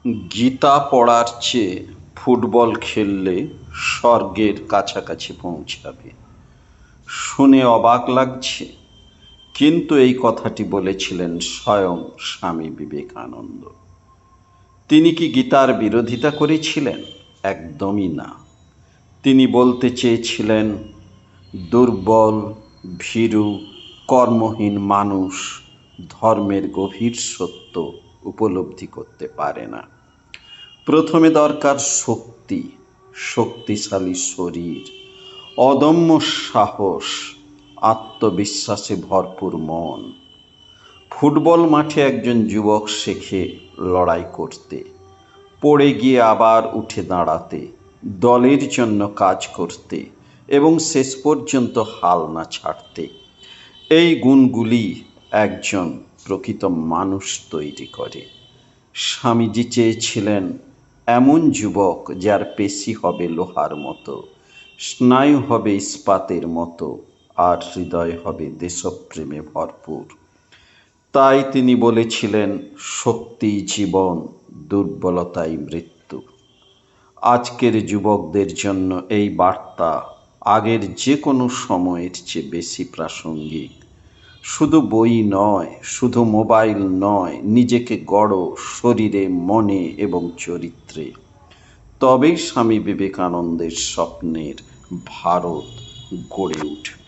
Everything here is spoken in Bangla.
গীতা পড়ার চেয়ে ফুটবল খেললে স্বর্গের কাছাকাছি পৌঁছাবে। শুনে অবাক লাগছে, কিন্তু এই কথাটি বলেছিলেন স্বয়ং স্বামী বিবেকানন্দ। তিনি কি গীতার বিরোধিতা করেছিলেন? একদমই না। তিনি বলতে চেয়েছিলেন, দুর্বল, ভীরু, কর্মহীন মানুষ ধর্মের গভীর সত্য উপলব্ধি করতে পারে না। প্রথমে দরকার শক্তি, শক্তিশালী শরীর, অদম্য সাহস, আত্মবিশ্বাসে ভরপুর মন। ফুটবল মাঠে একজন যুবক শেখে লড়াই করতে, পড়ে গিয়ে আবার উঠে দাঁড়াতে, দলের জন্য কাজ করতে এবং শেষ পর্যন্ত হাল না ছাড়তে। এই গুণগুলি একজন প্রকৃত মানুষ তৈরি করে। স্বামীজি চেয়েছিলেন এমন যুবক যার পেশি হবে লোহার মতো, স্নায়ু হবে ইস্পাতের মতো, আর হৃদয় হবে দেশপ্রেমে ভরপুর। তাই তিনি বলেছিলেন, শক্তি জীবন, দুর্বলতাই মৃত্যু। আজকের যুবকদের জন্য এই বার্তা আগের যে কোনো সময়ের চেয়ে বেশি প্রাসঙ্গিক। শুধু বই নয়, শুধু মোবাইল নয়, নিজেকে গড়ো শরীরে, মনে এবং চরিত্রে। তবেই স্বামী বিবেকানন্দের স্বপ্নের ভারত গড়ে উঠবে।